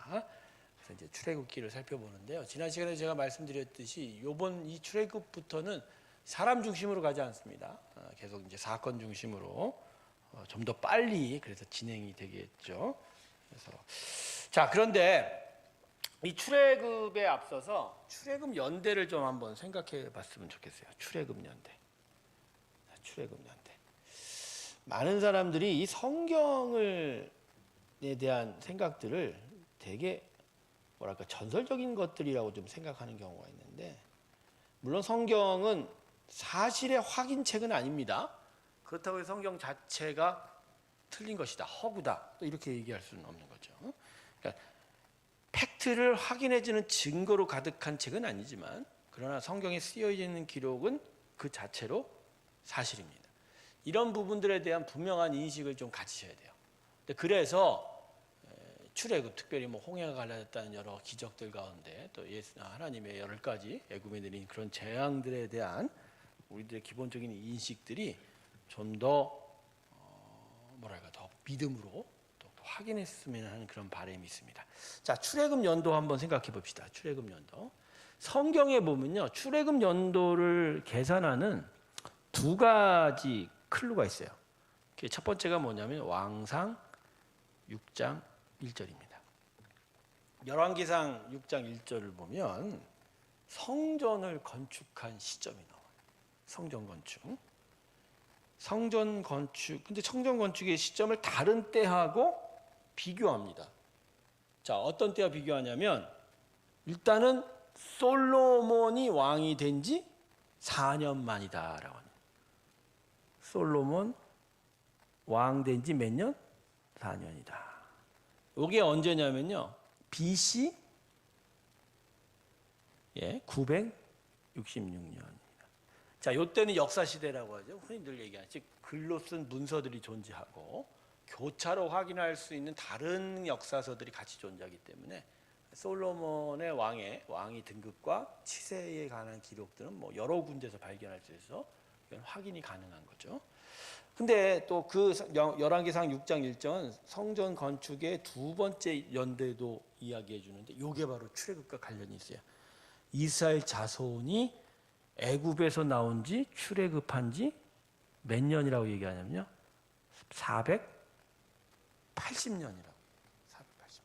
그래서 이제 출애굽기를 살펴보는데요. 지난 시간에 제가 말씀드렸듯이 요번 이 출애굽부터는 사람 중심으로 가지 않습니다. 계속 이제 사건 중심으로 좀 더 빨리 그래서 진행이 되겠죠. 그래서 자, 그런데 이 출애굽에 앞서서 출애굽 연대를 좀 한번 생각해 봤으면 좋겠어요. 출애굽 연대. 출애굽 연대. 많은 사람들이 이 성경에 대한 생각들을 되게 뭐랄까 전설적인 것들이라고 좀 생각하는 경우가 있는데, 물론 성경은 사실의 확인책은 아닙니다. 그렇다고 해서 성경 자체가 틀린 것이다, 허구다, 또 이렇게 얘기할 수는 없는 거죠. 그러니까 팩트를 확인해주는 증거로 가득한 책은 아니지만, 그러나 성경에 쓰여져 있는 기록은 그 자체로 사실입니다. 이런 부분들에 대한 분명한 인식을 좀 가지셔야 돼요. 그래서 출애굽, 특별히 뭐 홍해가 갈라졌다는 여러 기적들 가운데 또 하나님의 10가지 애굽에 내린 그런 재앙들에 대한 우리들의 기본적인 인식들이 좀 더 뭐랄까 더 믿음으로 또 확인했으면 하는 그런 바람이 있습니다. 자, 출애굽 연도 한번 생각해 봅시다. 출애굽 연도. 성경에 보면요, 출애굽 연도를 계산하는 두 가지 클루가 있어요. 첫 번째가 뭐냐면 왕상 6장 1절입니다. 열왕기상 6장 1절을 보면 성전을 건축한 시점이 나와요. 성전 건축. 성전 건축. 근데 성전 건축의 시점을 다른 때하고 비교합니다. 자, 어떤 때와 비교하냐면 일단은 솔로몬이 왕이 된 지 4년 만이다라고 합니다. 솔로몬 왕 된 지 몇 년? 4년이다. 이게 언제냐면요, BC 966년입니다. 자, 이때는 역사 시대라고 하죠. 흔히 늘 얘기하는, 즉 글로 쓴 문서들이 존재하고 교차로 확인할 수 있는 다른 역사서들이 같이 존재하기 때문에 솔로몬의 왕이 등극과 치세에 관한 기록들은 뭐 여러 군데서 발견할 수 있어서 이건 확인이 가능한 거죠. 근데 또 그 열왕기상 6장 1절은 성전 건축의 두 번째 연대도 이야기해 주는데, 이게 바로 출애굽과 관련이 있어요. 이스라엘 자손이 애굽에서 나온 지 출애굽한 지 몇 년이라고 얘기하냐면요, 480년이라고. 480년.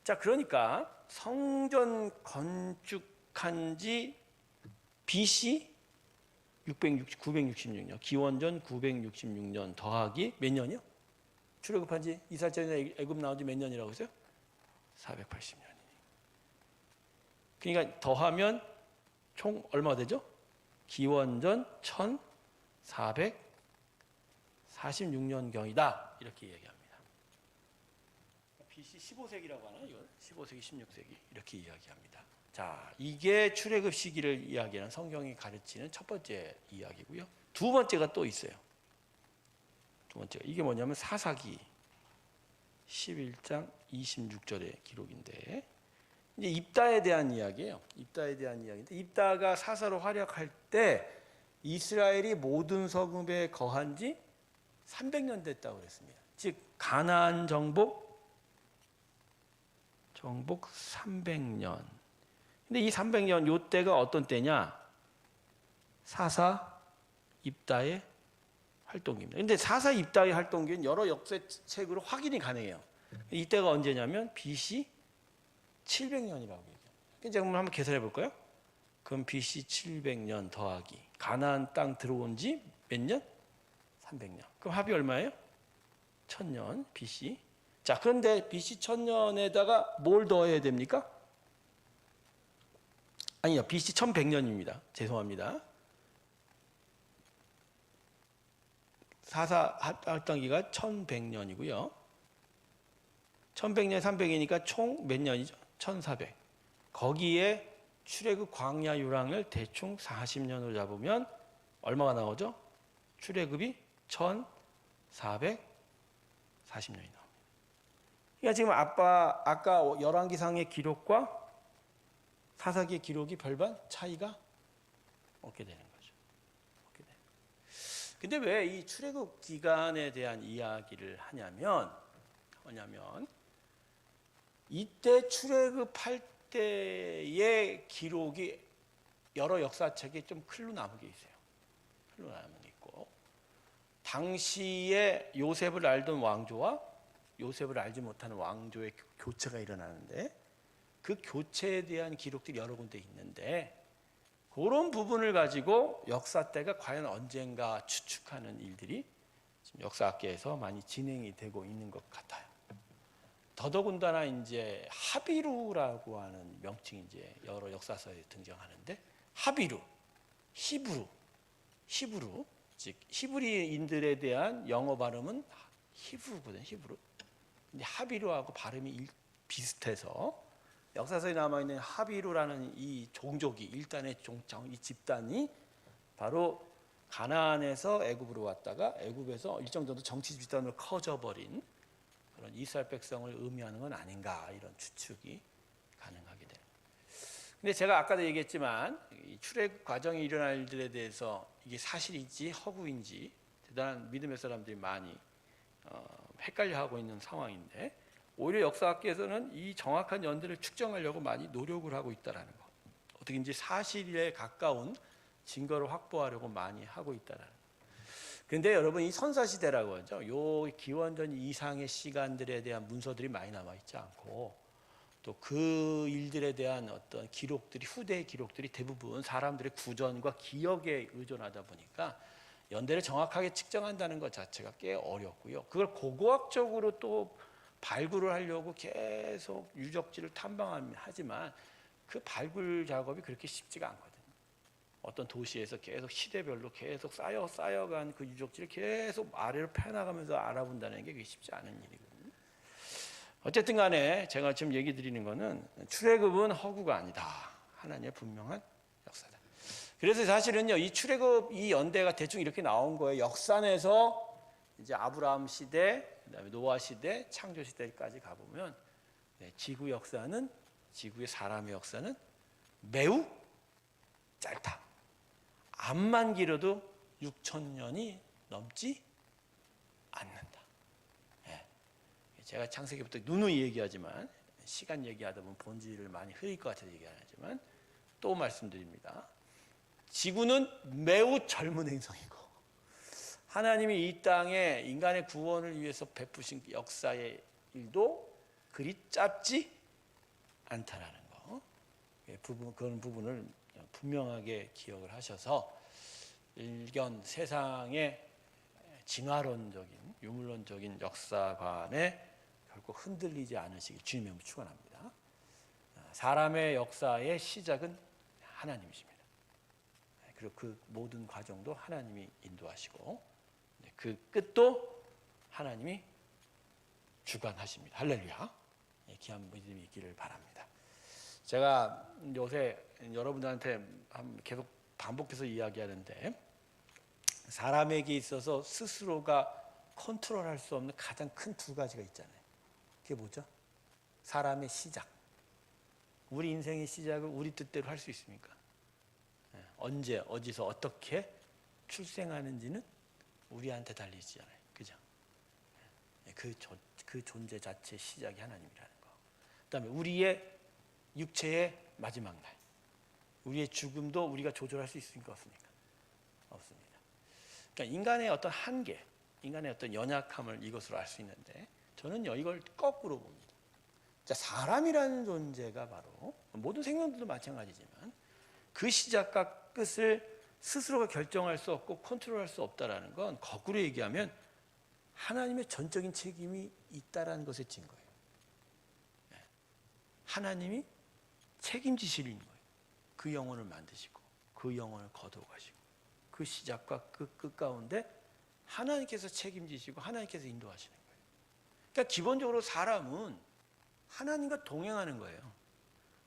자, 그러니까 성전 건축한 지 BC 966년, 기원전 966년 더하기 몇 년이요? 출애굽한 지 이스라엘 자손이 애굽 나온 지 몇 년이라고 했어요? 480년이니. 그러니까 더하면 총 얼마가 되죠? 기원전 1446년경이다 이렇게 얘기합니다. BC 15세기라고 하나요? 이건 15세기, 16세기 이렇게 이야기합니다. 자, 이게 출애굽 시기를 이야기하는 성경이 가르치는 첫 번째 이야기고요. 두 번째가 또 있어요. 두 번째가 이게 뭐냐면 사사기 11장 26절의 기록인데, 이제 입다에 대한 이야기예요. 입다에 대한 이야기인데, 입다가 사사로 활약할 때 이스라엘이 모든 성읍에 거한 지 300년 됐다고 그랬습니다. 즉 가나안 정복 300년. 근데 이 300년 요 때가 어떤 때냐? 사사 입다의 활동기입니다. 근데 사사 입다의 활동기는 여러 역사책으로 확인이 가능해요. 이때가 언제냐면 BC 700년이라고 얘기해요. 이제 한번 계산해 볼까요? 그럼 BC 700년 더하기 가나안 땅 들어온 지 몇 년? 300년. 그럼 합이 얼마예요? 1000년 BC. 자, 그런데 BC 1000년에다가 뭘 더해야 됩니까? 아니요, BC 1100년입니다. 죄송합니다. 사사 활동기가 1100년이고요. 1100년 300이니까 총 몇 년이죠? 1400. 거기에 출애굽 광야 유랑을 대충 40년으로 잡으면 얼마가 나오죠? 출애굽이 1440년이 나옵니다. 그러니까 지금 아까 열왕기상의 기록과 사사기의 기록이 별반 차이가 없게 되는 거죠. 근데 왜 이 출애굽 기간에 대한 이야기를 하냐면 이때 출애굽할 때의 기록이 여러 역사책에 좀 클로 남은 게 있어요. 클로 남은 게 있고, 당시에 요셉을 알던 왕조와 요셉을 알지 못하는 왕조의 교체가 일어나는데, 그 교체에 대한 기록들이 여러 군데 있는데, 그런 부분을 가지고 역사 때가 과연 언젠가 추측하는 일들이 지금 역사학계에서 많이 진행이 되고 있는 것 같아요. 더더군다나 이제 하비루라고 하는 명칭이 이제 여러 역사서에 등장하는데, 하비루, 히브루, 즉 히브리인들에 대한 영어 발음은 히브루거든, 히브루. 근데 하비루하고 발음이 비슷해서 역사서에 남아 있는 하비루라는 이 종족이, 일단의 종장, 이 집단이 바로 가나안에서 애굽으로 왔다가 애굽에서 일정 정도 정치 집단으로 커져버린 그런 이스라엘 백성을 의미하는 건 아닌가, 이런 추측이 가능하게 되는 거예요. 근데 제가 아까도 얘기했지만 이 출애굽 과정에 일어날 일들에 대해서 이게 사실인지 허구인지 대단한 믿음의 사람들이 많이 헷갈려하고 있는 상황인데, 오히려 역사학계에서는 이 정확한 연대를 측정하려고 많이 노력을 하고 있다는 거, 어떻게든지 사실에 가까운 증거를 확보하려고 많이 하고 있다는 거. 그런데 여러분, 이 선사시대라고 하죠, 요 기원전 이상의 시간들에 대한 문서들이 많이 남아있지 않고, 또 그 일들에 대한 어떤 기록들이, 후대의 기록들이 대부분 사람들의 구전과 기억에 의존하다 보니까 연대를 정확하게 측정한다는 것 자체가 꽤 어렵고요. 그걸 고고학적으로 또 발굴을 하려고 계속 유적지를 탐방하지만 그 발굴 작업이 그렇게 쉽지가 않거든요. 어떤 도시에서 계속 시대별로 계속 쌓여간 그 유적지를 계속 아래로 펴나가면서 알아본다는 게 그게 쉽지 않은 일이거든요. 어쨌든 간에 제가 지금 얘기 드리는 거는 출애굽은 허구가 아니다, 하나님의 분명한 역사다. 그래서 사실은요, 이 출애굽 이 연대가 대충 이렇게 나온 거예요. 역산에서 이제 아브라함 시대, 그다음에 노아 시대, 창조 시대까지 가보면 지구 역사는, 지구의 사람의 역사는 매우 짧다. 암만 길어도 6,000년이 넘지 않는다. 제가 창세기부터 누누이 얘기하지만, 시간 얘기하다 보면 본질을 많이 흐릴 것 같아서 얘기 안 하지만 또 말씀드립니다. 지구는 매우 젊은 행성이고, 하나님이 이 땅에 인간의 구원을 위해서 베푸신 역사의 일도 그리 짧지 않다라는 거, 그런 부분을 분명하게 기억을 하셔서 일견 세상의 진화론적인, 유물론적인 역사관에 결코 흔들리지 않으시길 주님의 축원합니다. 사람의 역사의 시작은 하나님이십니다. 그리고 그 모든 과정도 하나님이 인도하시고, 그 끝도 하나님이 주관하십니다. 할렐루야. 귀한 믿음이 있기를 바랍니다. 제가 요새 여러분들한테 계속 반복해서 이야기하는데, 사람에게 있어서 스스로가 컨트롤할 수 없는 가장 큰 두 가지가 있잖아요. 그게 뭐죠? 사람의 시작. 우리 인생의 시작을 우리 뜻대로 할 수 있습니까? 언제, 어디서, 어떻게 출생하는지는 우리한테 달리지않아요. 그죠? 그 존재 자체의 시작이 하나님이라는 거. 그다음에 우리의 육체의 마지막 날, 우리의 죽음도 우리가 조절할 수 있습니까? 없습니까? 없습니다. 그러니까 인간의 어떤 한계, 인간의 어떤 연약함을 이것으로 알 수 있는데, 저는요 이걸 거꾸로 봅니다. 자, 사람이라는 존재가 바로 모든 생명들도 마찬가지지만 그 시작과 끝을 스스로가 결정할 수 없고 컨트롤할 수 없다라는 건, 거꾸로 얘기하면 하나님의 전적인 책임이 있다라는 것의 증거예요. 하나님이 책임지시는 거예요. 그 영혼을 만드시고 그 영혼을 거두어가시고 그 시작과 그 끝 가운데 하나님께서 책임지시고 하나님께서 인도하시는 거예요. 그러니까 기본적으로 사람은 하나님과 동행하는 거예요.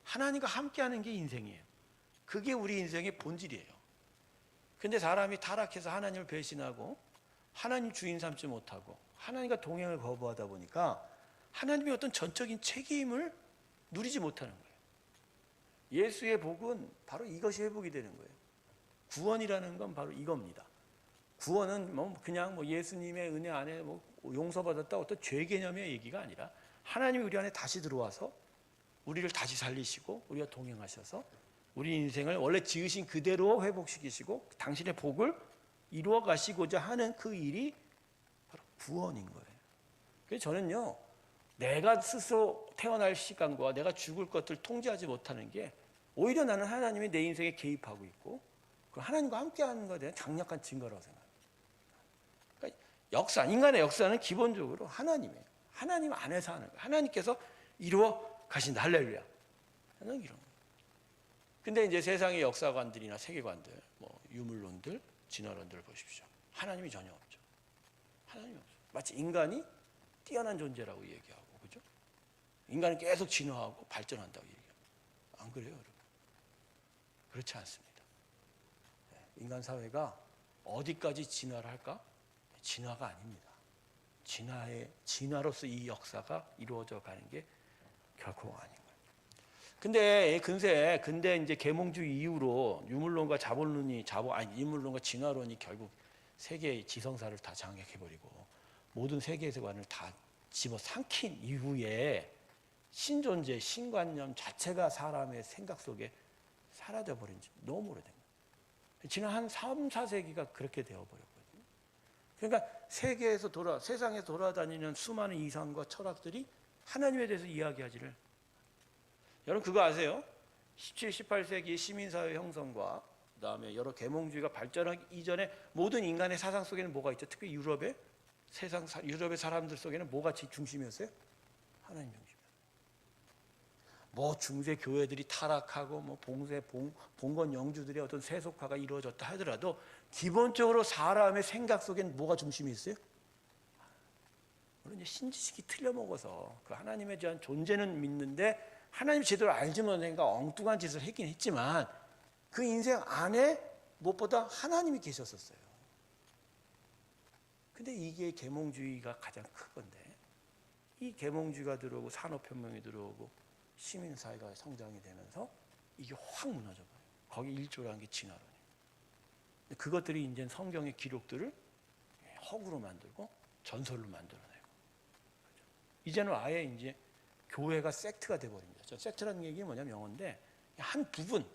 하나님과 함께하는 게 인생이에요. 그게 우리 인생의 본질이에요. 근데 사람이 타락해서 하나님을 배신하고 하나님 주인 삼지 못하고 하나님과 동행을 거부하다 보니까 하나님의 어떤 전적인 책임을 누리지 못하는 거예요. 예수의 복은 바로 이것이 회복이 되는 거예요. 구원이라는 건 바로 이겁니다. 구원은 그냥 예수님의 은혜 안에 용서받았다 어떤 죄 개념의 얘기가 아니라 하나님이 우리 안에 다시 들어와서 우리를 다시 살리시고 우리와 동행하셔서 우리 인생을 원래 지으신 그대로 회복시키시고 당신의 복을 이루어 가시고자 하는 그 일이 바로 구원인 거예요. 그래서 저는요, 내가 스스로 태어날 시간과 내가 죽을 것들을 통제하지 못하는 게 오히려 나는 하나님이 내 인생에 개입하고 있고 그 하나님과 함께하는 것에 대한 강력한 증거라고 생각합니다. 그러니까 역사, 인간의 역사는 기본적으로 하나님이에요. 하나님 안에서 하는 거예요. 하나님께서 이루어 가신다. 할렐루야. 저는 이런 거예요. 근데 이제 세상의 역사관들이나 세계관들, 뭐 유물론들, 진화론들 보십시오. 하나님이 전혀 없죠. 하나님이 없어요. 마치 인간이 뛰어난 존재라고 얘기하고, 그죠? 인간은 계속 진화하고 발전한다고 얘기해요. 안 그래요, 여러분? 그렇지 않습니다. 인간 사회가 어디까지 진화를 할까? 진화가 아닙니다. 진화로서 이 역사가 이루어져 가는 게 결코 아닌 거예요. 근데 근대 이제 계몽주의 이후로 유물론과 유물론과 진화론이 결국 세계의 지성사를 다 장악해버리고 모든 세계관을 다 집어삼킨 이후에 신존재, 신관념 자체가 사람의 생각 속에 사라져버린 지 너무 오래된 거예요. 지난 한 3, 4세기가 그렇게 되어버렸거든요. 그러니까 세상에서 돌아다니는 수많은 이상과 철학들이 하나님에 대해서 이야기하지를. 여러분 그거 아세요? 17, 18세기 시민사회 형성과 그다음에 여러 계몽주의가 발전하기 이전에 모든 인간의 사상 속에는 뭐가 있죠? 특히 유럽의 사람들 속에는 뭐가 중심이었어요? 하나님 중심. 뭐 중세 교회들이 타락하고 뭐 봉건 영주들의 어떤 세속화가 이루어졌다 하더라도 기본적으로 사람의 생각 속에는 뭐가 중심이 있어요? 물론 이제 신지식이 틀려먹어서 그 하나님에 대한 존재는 믿는데 하나님 제대로 알지 못하니까 엉뚱한 짓을 했긴 했지만 그 인생 안에 무엇보다 하나님이 계셨었어요. 근데 이게 계몽주의가 가장 큰 건데 이 계몽주의가 들어오고 산업혁명이 들어오고 시민사회가 성장이 되면서 이게 확 무너져버려요. 거기 일조라는 게 진화론이에요. 그것들이 이제 성경의 기록들을 허구로 만들고 전설로 만들어내고 이제는 아예 이제 교회가 섹트가 돼버립니다. 섹트라는 얘기는 뭐냐면 영어인데 한 부분,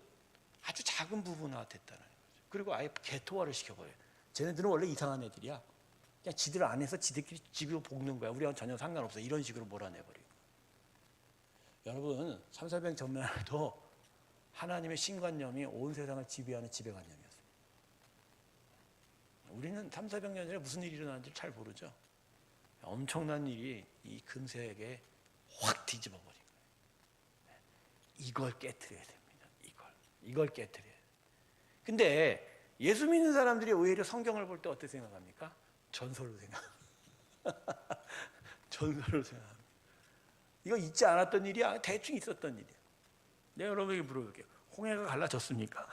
아주 작은 부분화 됐다는 거죠. 그리고 아예 개토화를 시켜버려요. 쟤네들은 원래 이상한 애들이야. 그냥 지들 안에서 지들끼리 집으로 볶는 거야. 우리하고는 전혀 상관없어. 이런 식으로 몰아내버리고. 여러분 3, 400년 전만 해도 하나님의 신관념이 온 세상을 지배하는 지배관념이었어요. 우리는 3, 400년 전에 무슨 일이 일어났는지 잘 모르죠. 엄청난 일이 이 금세에 확 뒤집어 버린 거예요. 이걸 깨트려야 됩니다. 이걸 깨트려야 돼요. 근데 예수 믿는 사람들이 오히려 성경을 볼 때 어떻게 생각합니까? 전설로 생각합니다. 전설로 생각합니다. 이거 있지 않았던 일이야? 대충 있었던 일이야. 내가 여러분에게 물어볼게요. 홍해가 갈라졌습니까?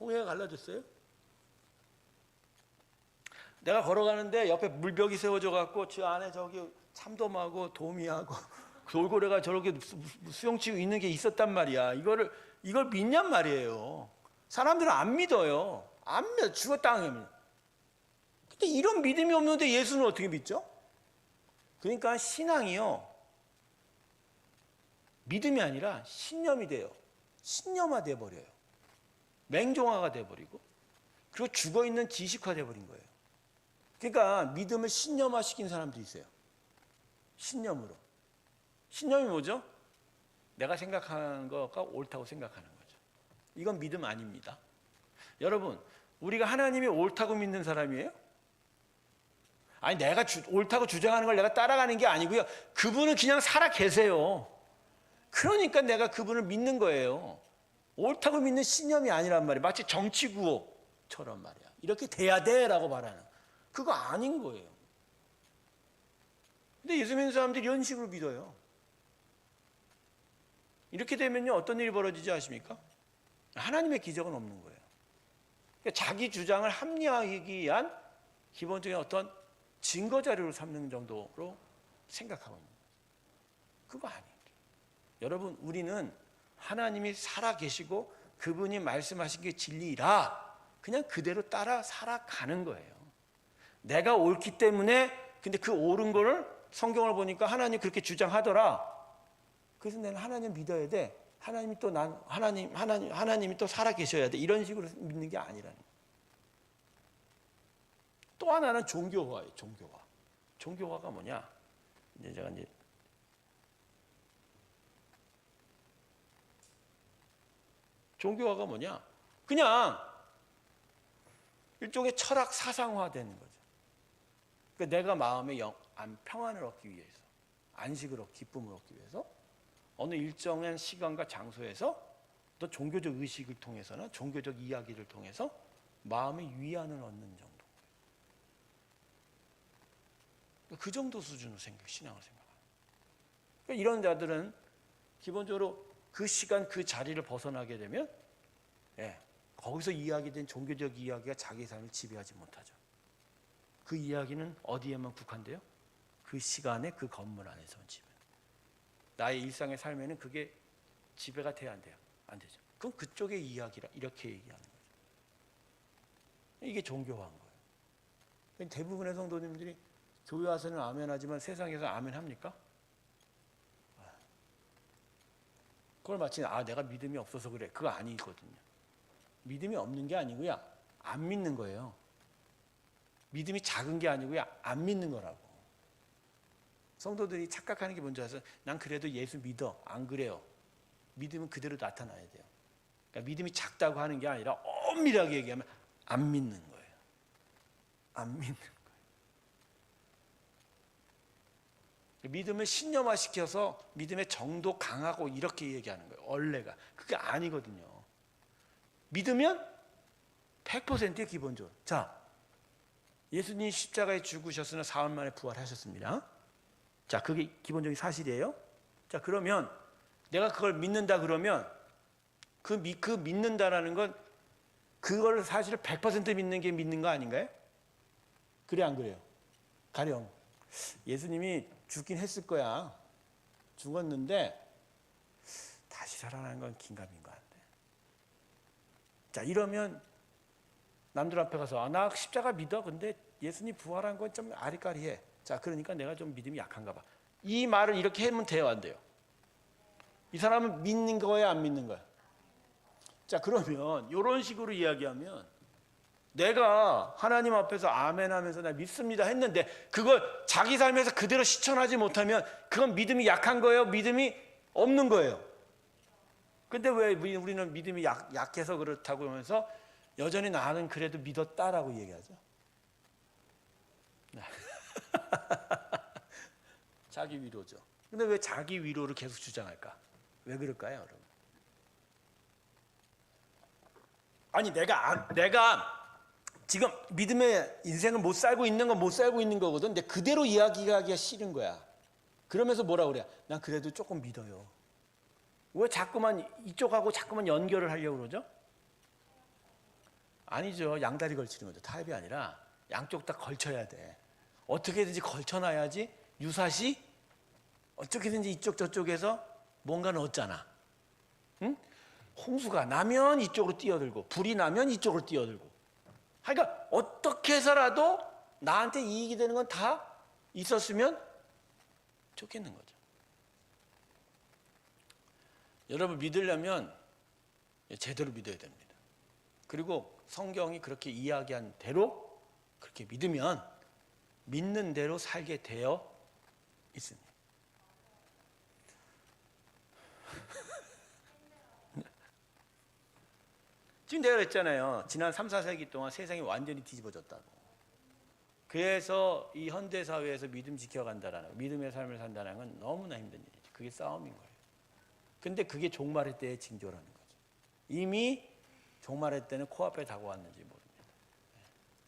홍해가 갈라졌어요? 내가 걸어가는데 옆에 물벽이 세워져 갖고 저 안에 저기 참돔하고 도미하고 돌고래가 저렇게 수영치고 있는 게 있었단 말이야. 이걸 믿냔 말이에요. 사람들은 안 믿어요. 안 믿어. 죽었다 하면. 근데 이런 믿음이 없는데 예수는 어떻게 믿죠? 그러니까 신앙이요. 믿음이 아니라 신념이 돼요. 신념화 돼버려요. 맹종화가 돼버리고 그리고 죽어있는 지식화 돼버린 거예요. 그러니까 믿음을 신념화 시킨 사람들이 있어요. 신념으로. 신념이 뭐죠? 내가 생각하는 거가 옳다고 생각하는 거죠. 이건 믿음 아닙니다. 여러분, 우리가 하나님이 옳다고 믿는 사람이에요? 아니 내가 옳다고 주장하는 걸 내가 따라가는 게 아니고요. 그분은 그냥 살아 계세요. 그러니까 내가 그분을 믿는 거예요. 옳다고 믿는 신념이 아니란 말이에요. 마치 정치구호처럼 말이야. 이렇게 돼야 돼라고 말하는. 그거 아닌 거예요. 근데 예수 믿는 사람들이 이런 식으로 믿어요. 이렇게 되면요 어떤 일이 벌어지지 아십니까? 하나님의 기적은 없는 거예요. 그러니까 자기 주장을 합리화하기 위한 기본적인 어떤 증거 자료를 삼는 정도로 생각하고 있는 거예요. 그거 아니에요. 여러분 우리는 하나님이 살아 계시고 그분이 말씀하신 게 진리라 그냥 그대로 따라 살아가는 거예요. 내가 옳기 때문에 근데 그 옳은 거를 성경을 보니까 하나님 그렇게 주장하더라. 그래서 나는 하나님 믿어야 돼. 하나님이 또 하나님이 또 살아 계셔야 돼. 이런 식으로 믿는 게 아니라는 거예요. 또 하나는 종교화예요. 종교화. 종교화가 뭐냐? 이제 제가 종교화가 뭐냐? 그냥 일종의 철학 사상화되는 거죠. 그러니까 내가 마음의 평안을 얻기 위해서, 안식을 얻고 기쁨을 얻기 위해서 어느 일정한 시간과 장소에서 또 종교적 의식을 통해서나 종교적 이야기를 통해서 마음의 위안을 얻는 정도. 그 정도 수준으로 신앙을 생각합니다. 그러니까 이런 자들은 기본적으로 그 시간 그 자리를 벗어나게 되면 거기서 이야기된 종교적 이야기가 자기 삶을 지배하지 못하죠. 그 이야기는 어디에만 국한돼요? 그 시간에 그 건물 안에서만 지배. 나의 일상의 삶에는 그게 지배가 돼야 안 돼요? 안 되죠. 그럼 그쪽의 이야기라 이렇게 얘기하는 거죠. 이게 종교화인 거예요. 대부분의 성도님들이 교회 와서는 아멘하지만 세상에서 아멘합니까? 그걸 마치 내가 믿음이 없어서 그래. 그거 아니거든요. 믿음이 없는 게 아니고요. 안 믿는 거예요. 믿음이 작은 게 아니고요. 안 믿는 거라고. 성도들이 착각하는 게 뭔지 아세요? 난 그래도 예수 믿어. 안 그래요. 믿음은 그대로 나타나야 돼요. 그러니까 믿음이 작다고 하는 게 아니라 엄밀하게 얘기하면 안 믿는 거예요. 안 믿는 거예요. 믿음을 신념화시켜서 믿음의 정도 강하고 이렇게 얘기하는 거예요. 원래가. 그게 아니거든요. 믿으면 100%의 기본적으로. 자, 예수님이 십자가에 죽으셨으나 사흘 만에 부활하셨습니다. 자, 그게 기본적인 사실이에요. 자, 그러면 내가 그걸 믿는다 그러면 그 믿는다라는 건 그걸 사실을 100% 믿는 게 믿는 거 아닌가요? 그래 안 그래요? 가령 예수님이 죽긴 했을 거야. 죽었는데 다시 살아나는 건 긴가민가 한데. 자, 이러면 남들 앞에 가서 나 십자가 믿어. 근데 예수님 부활한 건 좀 아리까리해. 자, 그러니까 내가 좀 믿음이 약한가 봐. 이 말을 이렇게 하면 돼요, 안 돼요? 이 사람은 믿는 거예요, 안 믿는 거예요? 자, 그러면 이런 식으로 이야기하면 내가 하나님 앞에서 아멘 하면서 나 믿습니다 했는데 그걸 자기 삶에서 그대로 실천하지 못하면 그건 믿음이 약한 거예요? 믿음이 없는 거예요? 근데 왜 우리는 믿음이 약해서 그렇다고 하면서 여전히 나는 그래도 믿었다라고 얘기하죠? 자기 위로죠. 근데 왜 자기 위로를 계속 주장할까? 왜 그럴까요, 여러분? 아니 내가 지금 믿음의 인생을 못 살고 있는 건 못 살고 있는 거거든. 근데 그대로 이야기하기가 싫은 거야. 그러면서 뭐라 그래? 난 그래도 조금 믿어요. 왜 자꾸만 이쪽하고 자꾸만 연결을 하려고 그러죠? 아니죠. 양다리 걸치는 거죠. 타협이 아니라 양쪽 다 걸쳐야 돼. 어떻게든지 걸쳐놔야지 유사시 어떻게든지 이쪽 저쪽에서 뭔가는 얻잖아. 응? 홍수가 나면 이쪽으로 뛰어들고 불이 나면 이쪽으로 뛰어들고. 그러니까 어떻게 해서라도 나한테 이익이 되는 건 다 있었으면 좋겠는 거죠. 여러분 믿으려면 제대로 믿어야 됩니다. 그리고 성경이 그렇게 이야기한 대로 그렇게 믿으면 믿는 대로 살게 되어 있습니다. 지금 내가 그랬잖아요. 지난 3, 4세기 동안 세상이 완전히 뒤집어졌다고. 그래서 이 현대사회에서 믿음 지켜간다라는 믿음의 삶을 산다는 건 너무나 힘든 일이죠. 그게 싸움인 거예요. 근데 그게 종말의 때의 징조라는 거죠. 이미 종말의 때는 코앞에 다가왔는지 모릅니다.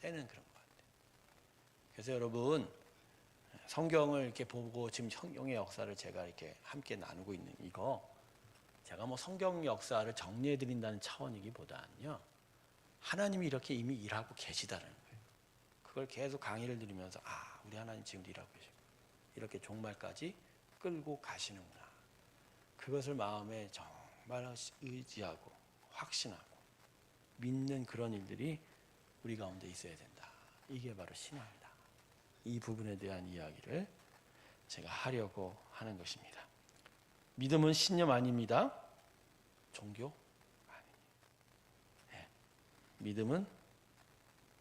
때는 그런 것 같아요. 그래서 여러분 성경을 이렇게 보고 지금 성경의 역사를 제가 이렇게 함께 나누고 있는 이거 제가 뭐 성경 역사를 정리해 드린다는 차원이기보다는요. 하나님이 이렇게 이미 일하고 계시다는 거예요. 그걸 계속 강의를 드리면서 우리 하나님 지금도 일하고 계시고 이렇게 종말까지 끌고 가시는구나. 그것을 마음에 정말 의지하고 확신하고 믿는 그런 일들이 우리 가운데 있어야 된다. 이게 바로 신앙이다. 이 부분에 대한 이야기를 제가 하려고 하는 것입니다. 믿음은 신념 아닙니다. 종교 아니에요. 네. 믿음은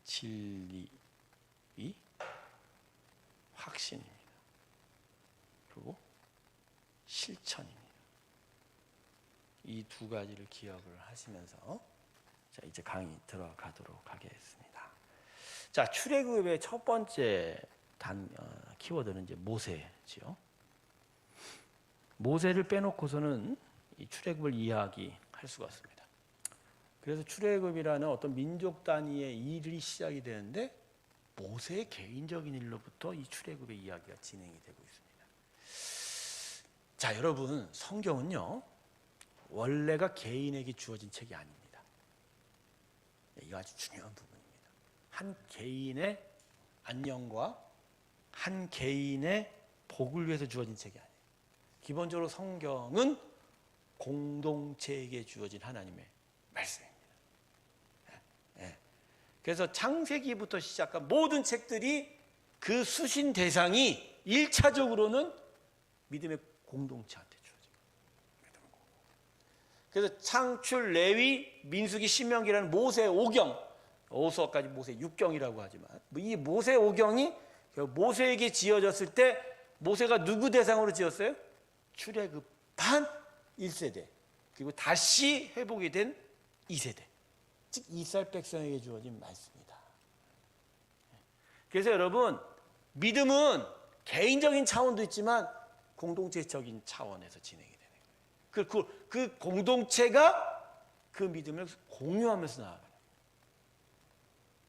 진리, 확신입니다. 그리고 실천입니다. 이 두 가지를 기억을 하시면서 자, 이제 강의 들어가도록 하겠습니다. 자, 출애굽의 첫 번째 키워드는 이제 모세지요. 모세를 빼놓고서는 이 출애굽을 이야기할 수가 없습니다. 그래서 출애굽이라는 어떤 민족 단위의 일이 시작이 되는데 모세의 개인적인 일로부터 이 출애굽의 이야기가 진행이 되고 있습니다. 자, 여러분, 성경은요 원래가 개인에게 주어진 책이 아닙니다. 이거 아주 중요한 부분입니다. 한 개인의 안녕과 한 개인의 복을 위해서 주어진 책이 아니에요. 기본적으로 성경은 공동체에게 주어진 하나님의 말씀입니다. 그래서 창세기부터 시작한 모든 책들이 그 수신 대상이 1차적으로는 믿음의 공동체한테 주어집니다. 그래서 창출, 레위, 민수기, 신명기라는 모세 5경, 오수어까지 모세 6경이라고 하지만 이 모세 5경이 모세에게 지어졌을 때 모세가 누구 대상으로 지었어요? 출애굽한 1세대, 그리고 다시 회복이 된 2세대, 즉 이스라엘 백성에게 주어진 말씀이다. 그래서 여러분, 믿음은 개인적인 차원도 있지만 공동체적인 차원에서 진행이 되는 거예요. 그 공동체가 그 믿음을 공유하면서 나아가요.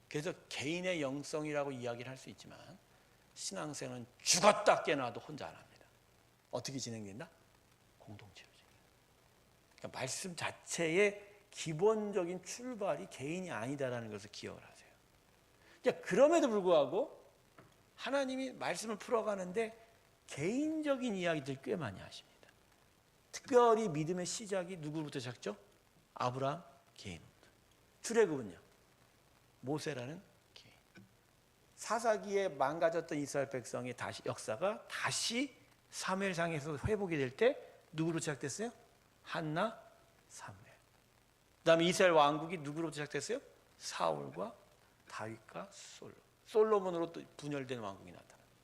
그래서 개인의 영성이라고 이야기를 할 수 있지만 신앙생활은 죽었다 깨어나도 혼자 안 합니다. 어떻게 진행된다? 공동체로 진행된다. 그러니까 말씀 자체의 기본적인 출발이 개인이 아니다라는 것을 기억을 하세요. 그럼에도 불구하고 하나님이 말씀을 풀어가는데 개인적인 이야기들 꽤 많이 하십니다. 특별히 믿음의 시작이 누구부터 시작죠? 아브라함 개인부터. 출애굽은요? 모세라는 개인. 사사기에 망가졌던 이스라엘 백성의 역사가 다시 사무엘상에서 회복이 될 때 누구로 시작됐어요? 한나, 사무엘. 그 다음에 이스라엘 왕국이 누구로 시작됐어요? 사울과 다윗과 솔로몬으로 또 분열된 왕국이 나타납니다.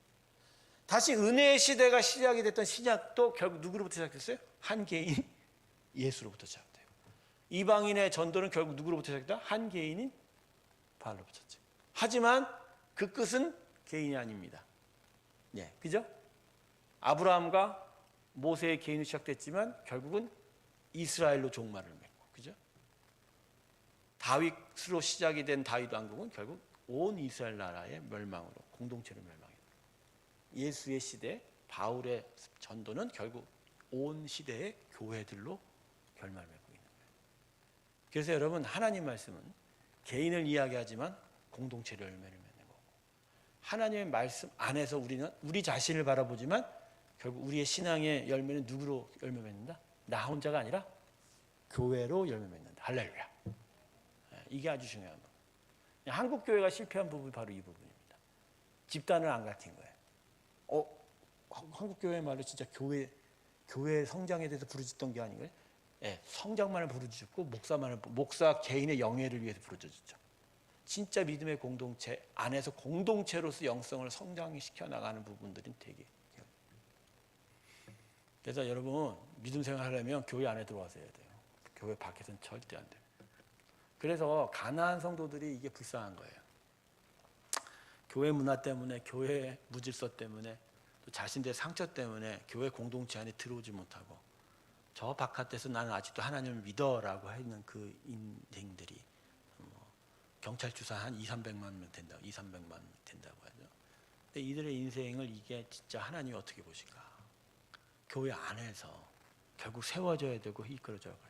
다시 은혜의 시대가 시작이 됐던 신약도 결국 누구로부터 시작됐어요? 한 개인 예수로부터 시작돼요. 이방인의 전도는 결국 누구로부터 시작됐다? 한 개인인 바울로부터 시작돼요. 하지만 그 끝은 개인이 아닙니다. 네, 그죠? 아브라함과 모세의 개인으로 시작됐지만 결국은 이스라엘로 종말을 맺고, 그죠? 다윗으로 시작이 된 다윗 왕국은 결국 온 이스라엘 나라의 멸망으로, 공동체로 멸망했다. 예수의 시대, 바울의 전도는 결국 온 시대의 교회들로 결말을 맺고 있는 거예요. 그래서 여러분, 하나님 말씀은 개인을 이야기하지만 공동체를 열매를 맺는 거고, 하나님의 말씀 안에서 우리는 우리 자신을 바라보지만 결국 우리의 신앙의 열매는 누구로 열매 맺는다? 나 혼자가 아니라 교회로 열매 맺는다. 할렐루야. 이게 아주 중요한 거예요. 한국 교회가 실패한 부분이 바로 이 부분입니다. 집단을 안 가르친 거예요. 한국 교회 말로 진짜 교회 성장에 대해서 부르짖던 게 아니고요. 성장만을 부르짖고 목사 개인의 영예를 위해서 부르짖었죠. 진짜 믿음의 공동체 안에서 공동체로서 영성을 성장시켜 나가는 부분들은 되게. 그래서 여러분, 믿음 생활하려면 교회 안에 들어와서 해야 돼요. 교회 밖에서는 절대 안 돼요. 그래서 가난한 성도들이 이게 불쌍한 거예요. 교회 문화 때문에, 교회 무질서 때문에, 또 자신들의 상처 때문에 교회 공동체 안에 들어오지 못하고 저 바깥에서 나는 아직도 하나님을 믿어라고 하는 그 인생들이 경찰 추사 한 200~300만 명 된다고, 200~300만 명 된다고 하죠. 근데 이들의 인생을 이게 진짜 하나님이 어떻게 보실까? 교회 안에서 결국 세워져야 되고 이끌어져야 돼요.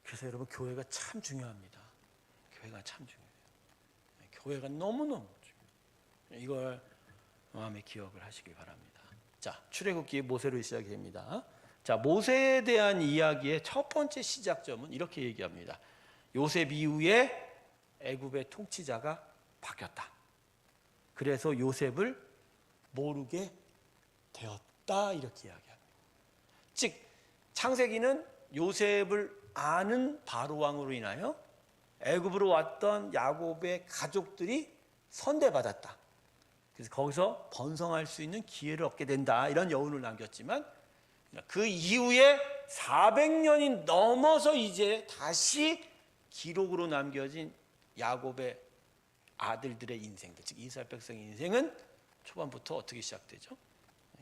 그래서 여러분, 교회가 참 중요합니다. 교회가 참 중요해요. 교회가 너무너무 중요해요. 이걸 마음에 기억을 하시길 바랍니다. 자, 출애굽기 모세로 시작이 됩니다. 자, 모세에 대한 이야기의 첫 번째 시작점은 이렇게 얘기합니다. 요셉 이후에 애굽의 통치자가 바뀌었다. 그래서 요셉을 모르게 있다 이렇게 이야기합니다. 즉 창세기는 요셉을 아는 바로 왕으로 인하여 애굽으로 왔던 야곱의 가족들이 선대받았다. 그래서 거기서 번성할 수 있는 기회를 얻게 된다 이런 여운을 남겼지만 그 이후에 400년이 넘어서 이제 다시 기록으로 남겨진 야곱의 아들들의 인생들, 즉 이스라엘 백성의 인생은 초반부터 어떻게 시작되죠?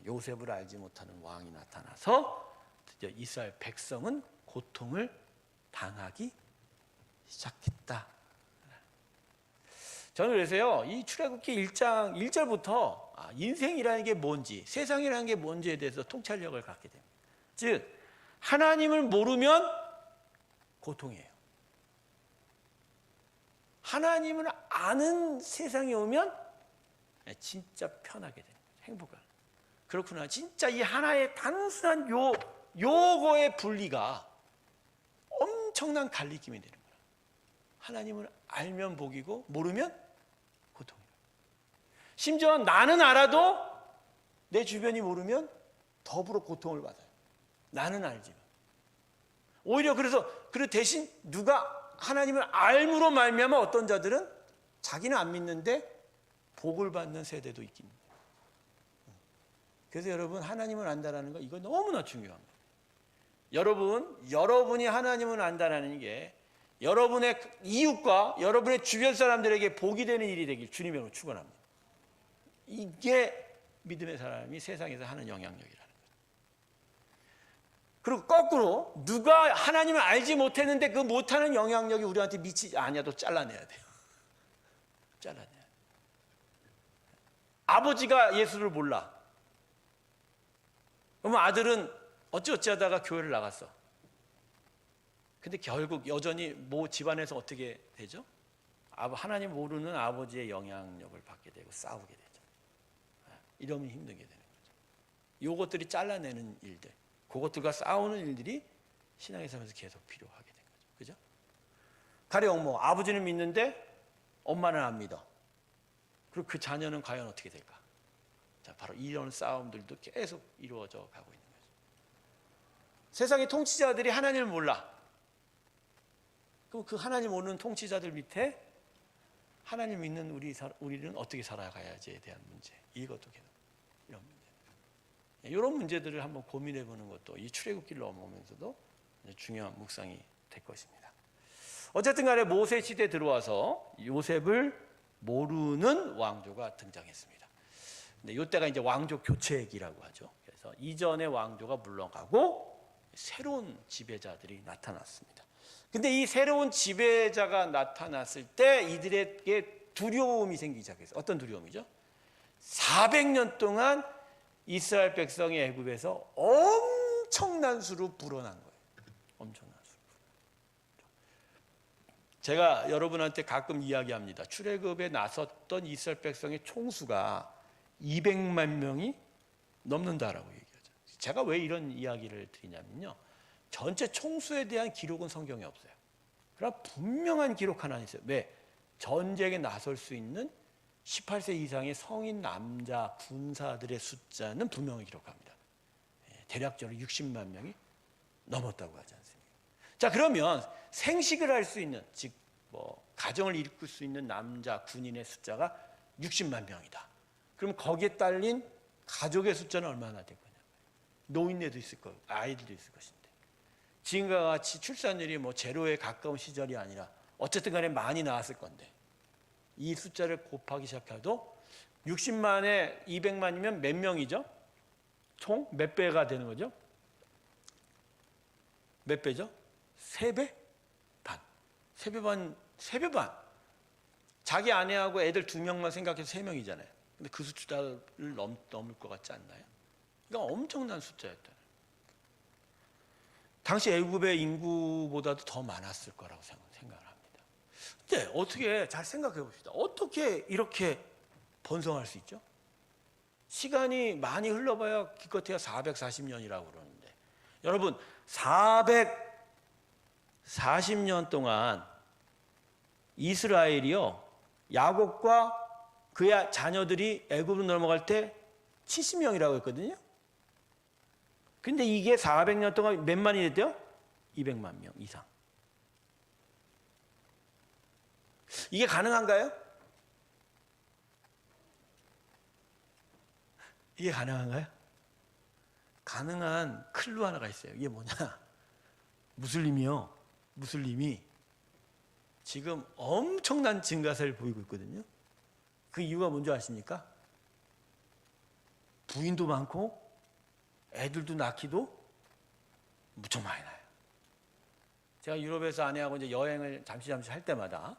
요셉을 알지 못하는 왕이 나타나서 드디어 이스라엘 백성은 고통을 당하기 시작했다. 저는 그래서요, 이 출애굽기 1장 1절부터 인생이라는 게 뭔지, 세상이라는 게 뭔지에 대해서 통찰력을 갖게 됩니다. 즉 하나님을 모르면 고통이에요. 하나님을 아는 세상에 오면 진짜 편하게 되는 거죠. 행복한. 그렇구나. 진짜 이 하나의 단순한 요거의 분리가 엄청난 갈리낌이 되는 거예요. 하나님을 알면 복이고 모르면 고통이에요. 심지어 나는 알아도 내 주변이 모르면 더불어 고통을 받아요. 나는 알지만. 오히려 그래서 그 대신 누가 하나님을 알므로 말미암아 어떤 자들은 자기는 안 믿는데 복을 받는 세대도 있긴 해요. 그래서 여러분 하나님을 안다라는 거 이거 너무나 중요합니다. 여러분이 하나님을 안다라는 게 여러분의 이웃과 여러분의 주변 사람들에게 복이 되는 일이 되길 주님의 이름으로 축원합니다. 이게 믿음의 사람이 세상에서 하는 영향력이라는 거죠. 그리고 거꾸로 누가 하나님을 알지 못했는데 그 못하는 영향력이 우리한테 미치지 않아도 잘라내야 돼요. 잘라내야 돼요. 아버지가 예수를 몰라. 그러면 아들은 어찌어찌 하다가 교회를 나갔어. 근데 결국 여전히 집안에서 어떻게 되죠? 하나님 모르는 아버지의 영향력을 받게 되고 싸우게 되죠. 이러면 힘들게 되는 거죠. 요것들이 잘라내는 일들, 그것들과 싸우는 일들이 신앙의 삶에서 계속 필요하게 된 거죠. 그죠? 가령 아버지는 믿는데 엄마는 안 믿어. 그리고 그 자녀는 과연 어떻게 될까? 자, 바로 이런 싸움들도 계속 이루어져 가고 있는 거죠. 세상의 통치자들이 하나님을 몰라. 그럼 그 하나님 모르는 통치자들 밑에 하나님 믿는 우리는 어떻게 살아가야지에 대한 문제, 이것도 계속 이런 문제. 이런 문제들을 한번 고민해 보는 것도 이 출애굽기를 넘어오면서도 중요한 묵상이 될 것입니다. 어쨌든 간에 모세 시대에 들어와서 요셉을 모르는 왕조가 등장했습니다. 근데 이때가 이제 왕조 교체기라고 하죠. 그래서 이전의 왕조가 물러가고 새로운 지배자들이 나타났습니다. 근데 이 새로운 지배자가 나타났을 때 이들에게 두려움이 생기기 시작했어요. 어떤 두려움이죠? 400년 동안 이스라엘 백성이 애굽에서 엄청난 수로 불어난 거예요. 엄청난 수로. 제가 여러분한테 가끔 이야기합니다. 출애굽에 나섰던 이스라엘 백성의 총수가 200만 명이 넘는다라고 얘기하죠. 제가 왜 이런 이야기를 드리냐면요. 전체 총수에 대한 기록은 성경에 없어요. 그러나 분명한 기록 하나 있어요. 왜? 전쟁에 나설 수 있는 18세 이상의 성인 남자 군사들의 숫자는 분명히 기록합니다. 대략적으로 60만 명이 넘었다고 하지 않습니까? 자, 그러면 생식을 할 수 있는, 즉 가정을 일구 수 있는 남자 군인의 숫자가 60만 명이다. 그럼 거기에 딸린 가족의 숫자는 얼마나 될 거냐? 노인네도 있을 거고 아이들도 있을 것인데 지금과 같이 출산율이 제로에 가까운 시절이 아니라 어쨌든 간에 많이 나왔을 건데 이 숫자를 곱하기 시작해도 60만에 200만이면 몇 명이죠? 총 몇 배가 되는 거죠? 몇 배죠? 3배? 반. 3배 반, 3배 반. 자기 아내하고 애들 2명만 생각해서 3명이잖아요. 근데 그 숫자를 넘을 것 같지 않나요? 그러니까 엄청난 숫자였다. 당시 애굽의 인구보다도 더 많았을 거라고 생각을 합니다. 근데 어떻게 잘 생각해 봅시다. 어떻게 이렇게 번성할 수 있죠? 시간이 많이 흘러봐야 기껏해야 440년이라고 그러는데 여러분 440년 동안 이스라엘이요 야곱과 그의 자녀들이 애굽으로 넘어갈 때 70명이라고 했거든요. 근데 이게 400년 동안 몇 만이 됐대요? 200만 명 이상. 이게 가능한가요? 이게 가능한가요? 가능한 클루 하나가 있어요. 이게 뭐냐? 무슬림이요. 무슬림이 지금 엄청난 증가세를 보이고 있거든요. 그 이유가 뭔지 아십니까? 부인도 많고 애들도 낳기도 무척 많이 나요. 제가 유럽에서 아내하고 이제 여행을 잠시 할 때마다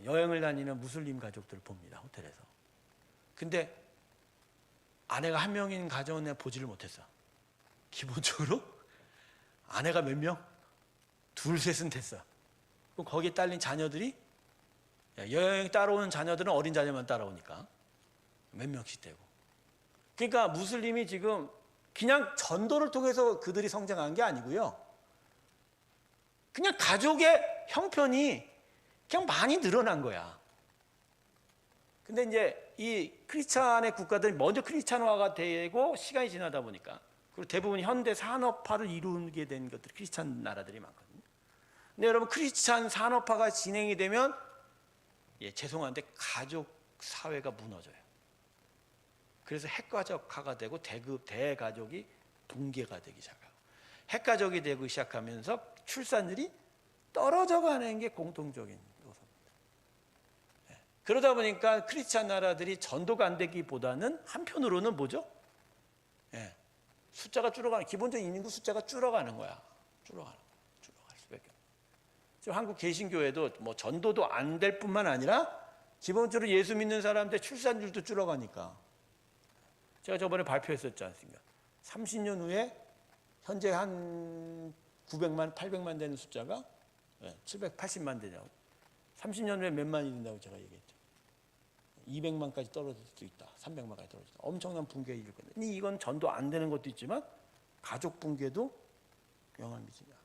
여행을 다니는 무슬림 가족들을 봅니다. 호텔에서. 근데 아내가 한 명인 가정은 내가 보지를 못했어. 기본적으로 아내가 몇 명? 둘, 셋은 됐어. 그럼 거기에 딸린 자녀들이 여행 따라오는 자녀들은 어린 자녀만 따라오니까 몇 명씩 되고. 그러니까 무슬림이 지금 그냥 전도를 통해서 그들이 성장한 게 아니고요. 그냥 가족의 형편이 그냥 많이 늘어난 거야. 근데 이제 이 크리스찬의 국가들이 먼저 크리스찬화가 되고 시간이 지나다 보니까 그리고 대부분 현대 산업화를 이루게 된 것들이 크리스찬 나라들이 많거든요. 근데 여러분 크리스찬 산업화가 진행이 되면 죄송한데 가족 사회가 무너져요. 그래서 핵가족화가 되고 대가족이 붕괴가 되기 시작하고 핵가족이 되기 시작하면서 출산율이 떨어져 가는 게 공통적인 요소입니다. 그러다 보니까 크리스찬 나라들이 전도가 안 되기보다는 한편으로는 뭐죠? 숫자가 줄어가는, 기본적인 인구 숫자가 줄어가는 거야. 줄어갈 수밖에 없어요. 지금 한국 개신교회도 뭐 전도도 안 될 뿐만 아니라 기본적으로 예수 믿는 사람들 출산율도 줄어가니까 제가 저번에 발표했었지 않습니까? 30년 후에 현재 한 900만, 800만 되는 숫자가 780만 되냐고. 30년 후에 몇 만이 된다고 제가 얘기했죠. 200만까지 떨어질 수도 있다. 300만까지 떨어질 수 있다. 엄청난 붕괴가 이룰 건데. 이건 전도 안 되는 것도 있지만 가족 붕괴도 영향을 미친다.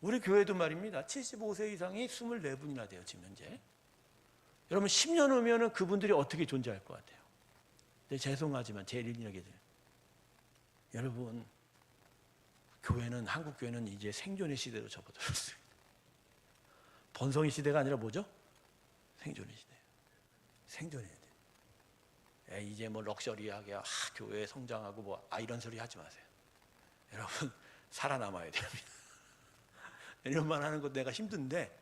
우리 교회도 말입니다. 75세 이상이 24분이나 돼요. 지금 현재. 여러분 10년 후면은 그분들이 어떻게 존재할 것 같아요? 네, 죄송하지만 제일 일리하게 돼요. 여러분 교회는, 한국 교회는 이제 생존의 시대로 접어들었어요. 번성의 시대가 아니라 뭐죠? 생존의 시대. 생존해야 돼요. 이제 뭐 럭셔리하게 교회 성장하고 뭐 이런 소리 하지 마세요. 여러분 살아남아야 됩니다. 이런 말 하는 것 내가 힘든데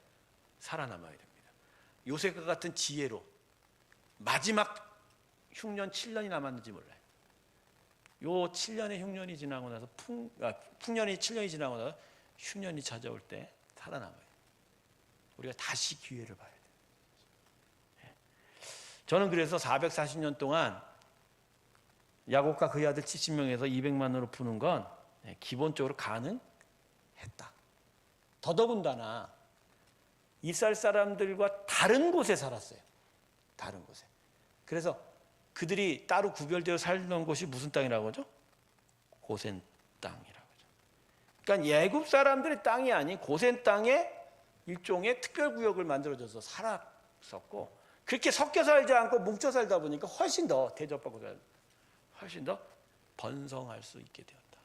살아남아야 됩니다. 요셉과 같은 지혜로 마지막 흉년 7년이 남았는지 몰라요. 요 7년의 흉년이 지나고 나서 풍년이 7년이 지나고 나서 흉년이 찾아올 때 살아남아야 돼요. 우리가 다시 기회를 봐야 돼요. 저는 그래서 440년 동안 야곱과 그의 아들 70명에서 200만으로 푸는 건 기본적으로 가능했다. 더더군다나 이스라엘 사람들과 다른 곳에 살았어요. 다른 곳에. 그래서 그들이 따로 구별되어 살던 곳이 무슨 땅이라고 하죠? 고센 땅이라고 하죠. 그러니까 예굽 사람들의 땅이 아닌 고센 땅에 일종의 특별구역을 만들어줘서 살았었고, 그렇게 섞여 살지 않고 뭉쳐 살다 보니까 훨씬 더 대접받고 훨씬 더 번성할 수 있게 되었다.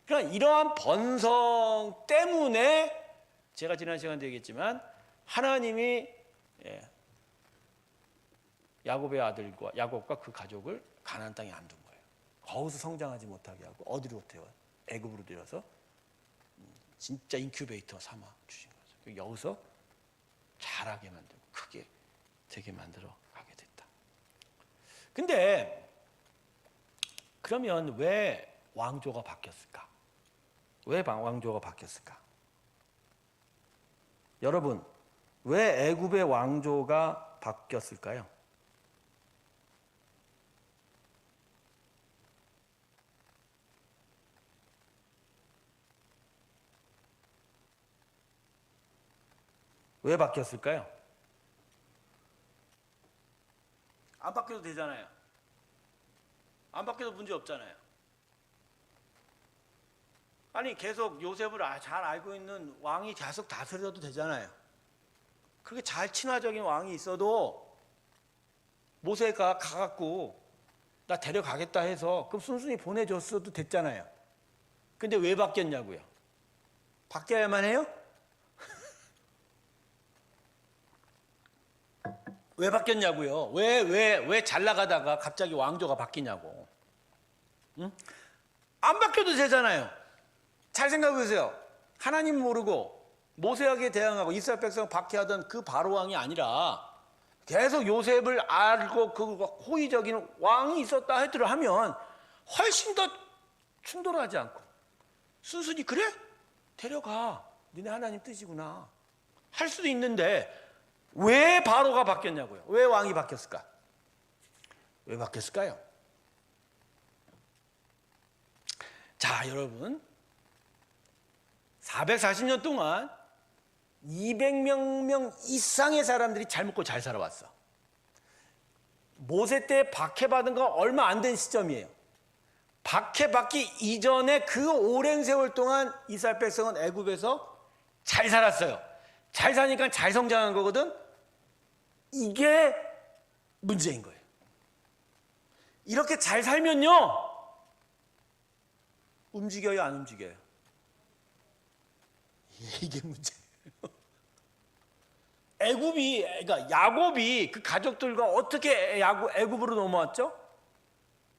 그러니까 이러한 번성 때문에 제가 지난 시간에 얘기했지만 하나님이 야곱의 아들과 야곱과 그 가족을 가나안 땅에 안 둔 거예요. 거기서 성장하지 못하게 하고 어디로 데려? 애굽으로 데려서 진짜 인큐베이터 삼아 주신 거죠. 여기서 자라게 만들고 크게 되게 만들어 가게 됐다. 근데 그러면 왜 왕조가 바뀌었을까? 왜 왕조가 바뀌었을까? 여러분, 왜 애굽의 왕조가 바뀌었을까요? 왜 바뀌었을까요? 안 바뀌어도 되잖아요. 안 바뀌어도 문제 없잖아요. 아니 계속 요셉을 잘 알고 있는 왕이 계속 다스려도 되잖아요. 그렇게 잘 친화적인 왕이 있어도 모세가 가갖고 나 데려가겠다 해서 그럼 순순히 보내줬어도 됐잖아요. 근데 왜 바뀌었냐고요? 바뀌어야만 해요? 왜 바뀌었냐고요? 왜 잘 나가다가 갑자기 왕조가 바뀌냐고. 응? 안 바뀌어도 되잖아요. 잘 생각해 보세요. 하나님 모르고 모세에게 대항하고 이스라엘 백성을 박해하던 그 바로 왕이 아니라 계속 요셉을 알고 그 호의적인 왕이 있었다 하더라 하면 훨씬 더 충돌하지 않고 순순히 그래? 데려가. 너네 하나님 뜻이구나. 할 수도 있는데 왜 바로가 바뀌었냐고요? 왜 왕이 바뀌었을까? 왜 바뀌었을까요? 자, 여러분 440년 동안 200명 이상의 사람들이 잘 먹고 잘 살아왔어. 모세 때 박해받은 건 얼마 안 된 시점이에요. 박해받기 이전에 그 오랜 세월 동안 이스라엘 백성은 애굽에서 잘 살았어요. 잘 사니까 잘 성장한 거거든. 이게 문제인 거예요. 이렇게 잘 살면요 움직여요, 안 움직여요? 이게 문제예요. 그러니까 야곱이 그 가족들과 어떻게 애굽으로 넘어왔죠?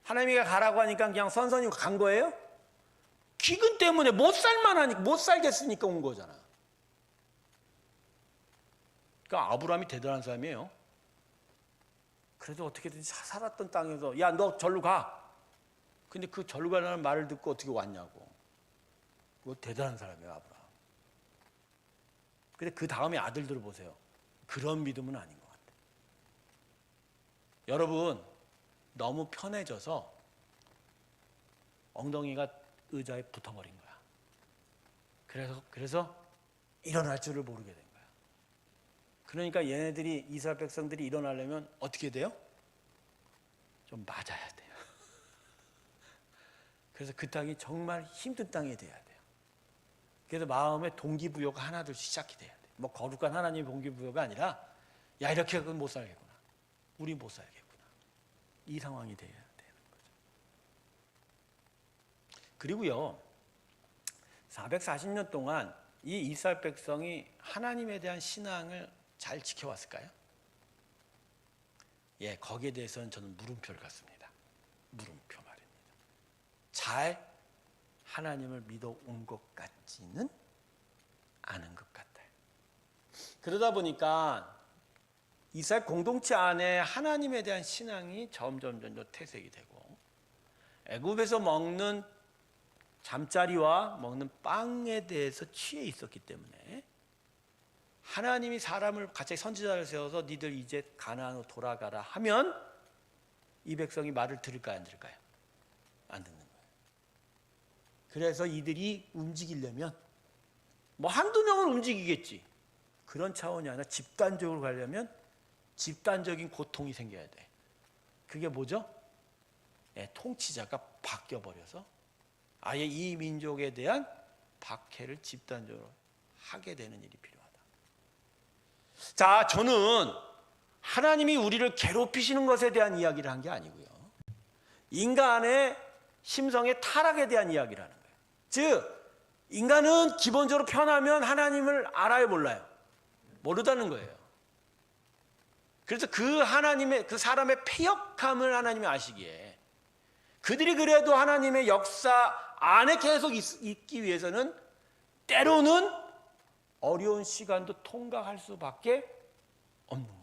하나님이 가라고 하니까 그냥 선선히 간 거예요? 기근 때문에 못 살만하니까, 못 살겠으니까 온 거잖아. 그러니까 아브라함이 대단한 사람이에요. 그래도 어떻게든지 살았던 땅에서 야, 너 절로 가. 근데 그 절로 가라는 말을 듣고 어떻게 왔냐고. 그거 대단한 사람이에요, 아브라함. 근데 그 다음에 아들들을 보세요. 그런 믿음은 아닌 것 같아요. 여러분 너무 편해져서 엉덩이가 의자에 붙어버린 거야. 그래서 일어날 줄을 모르게 된 거야. 그러니까 얘네들이 이스라엘 백성들이 일어나려면 어떻게 돼요? 좀 맞아야 돼요. 그래서 그 땅이 정말 힘든 땅이 돼야 돼요. 그래서 마음의 동기부여가 하나둘씩 시작이 돼야 돼요. 뭐 거룩한 하나님의 동기부여가 아니라 야, 이렇게 하고는 못 살겠구나. 우리 못 살겠구나. 이 상황이 돼야 되는 거죠. 그리고요 440년 동안 이 이스라엘 백성이 하나님에 대한 신앙을 잘 지켜왔을까요? 예, 거기에 대해서는 저는 물음표를 갖습니다. 물음표 말입니다. 잘 하나님을 믿어온 것 같지는 않은 것 같아요. 그러다 보니까 이스라엘 공동체 안에 하나님에 대한 신앙이 점점 퇴색이 되고 애굽에서 먹는 잠자리와 먹는 빵에 대해서 취해 있었기 때문에 하나님이 사람을 갑자기 선지자를 세워서 니들 이제 가나안으로 돌아가라 하면 이 백성이 말을 들을까요, 안 들을까요? 안 듣는 거예요. 그래서 이들이 움직이려면 뭐 한두 명은 움직이겠지. 그런 차원이 아니라 집단적으로 가려면 집단적인 고통이 생겨야 돼. 그게 뭐죠? 통치자가 바뀌어버려서 아예 이 민족에 대한 박해를 집단적으로 하게 되는 일이 필요하다. 자, 저는 하나님이 우리를 괴롭히시는 것에 대한 이야기를 한 게 아니고요. 인간의 심성의 타락에 대한 이야기를 하는 거예요. 즉, 인간은 기본적으로 편하면 하나님을 알아요, 몰라요? 모르다는 거예요. 그래서 그 하나님의, 그 사람의 패역함을 하나님이 아시기에 그들이 그래도 하나님의 역사 안에 계속 있기 위해서는 때로는 어려운 시간도 통과할 수밖에 없는 거예요.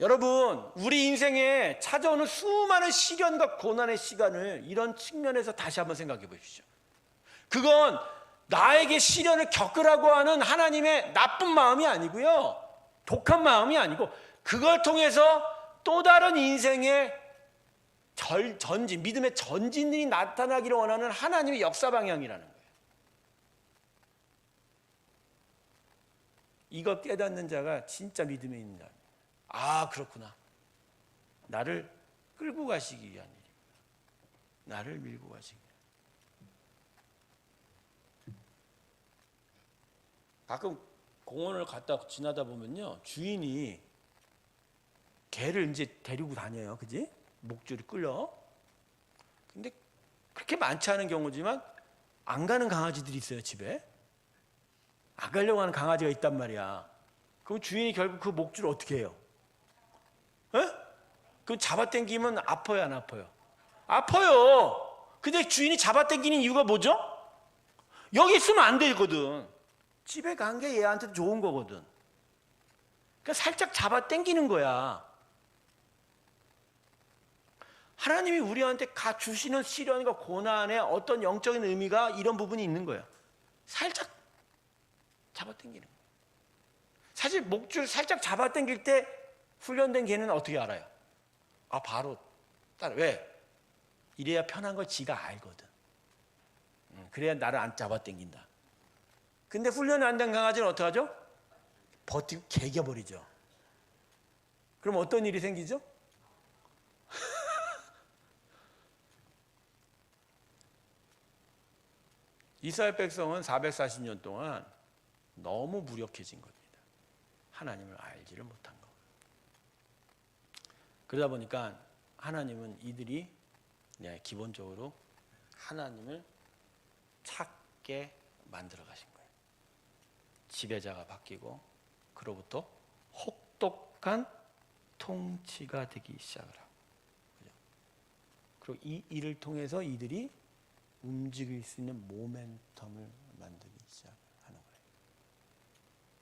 여러분, 우리 인생에 찾아오는 수많은 시련과 고난의 시간을 이런 측면에서 다시 한번 생각해 보십시오. 그건 나에게 시련을 겪으라고 하는 하나님의 나쁜 마음이 아니고요, 독한 마음이 아니고 그걸 통해서 또 다른 인생의 전진, 믿음의 전진이 나타나기를 원하는 하나님의 역사 방향이라는 거예요. 이거 깨닫는 자가 진짜 믿음에 있는 자입니다. 아, 그렇구나. 나를 끌고 가시기 위한 일입니다. 나를 밀고 가시기 위한. 가끔 공원을 갔다 지나다 보면요, 주인이 개를 이제 데리고 다녀요, 그지? 목줄이 끌려. 근데 그렇게 많지 않은 경우지만 안 가는 강아지들이 있어요, 집에. 안 가려고 하는 강아지가 있단 말이야. 그럼 주인이 결국 그 목줄을 어떻게 해요? 에? 그럼 잡아당기면 아파요, 안 아파요? 아파요. 근데 주인이 잡아당기는 이유가 뭐죠? 여기 있으면 안 되거든. 집에 간 게 얘한테 좋은 거거든. 그러니까 살짝 잡아당기는 거야. 하나님이 우리한테 주시는 시련과 고난에 어떤 영적인 의미가 이런 부분이 있는 거예요. 살짝 잡아당기는 거예요. 사실 목줄 살짝 잡아당길 때 훈련된 개는 어떻게 알아요? 바로 따라. 왜? 이래야 편한 걸 지가 알거든. 그래야 나를 안 잡아당긴다. 근데 훈련이 안 된 강아지는 어떡하죠? 버티고 개겨버리죠. 그럼 어떤 일이 생기죠? 이스라엘 백성은 440년 동안 너무 무력해진 겁니다. 하나님을 알지를 못한 거. 그러다 보니까 하나님은 이들이 기본적으로 하나님을 찾게 만들어 가신 거예요. 지배자가 바뀌고 그로부터 혹독한 통치가 되기 시작을 하고, 그리고 이 일을 통해서 이들이 움직일 수 있는 모멘텀을 만들기 시작하는 거예요.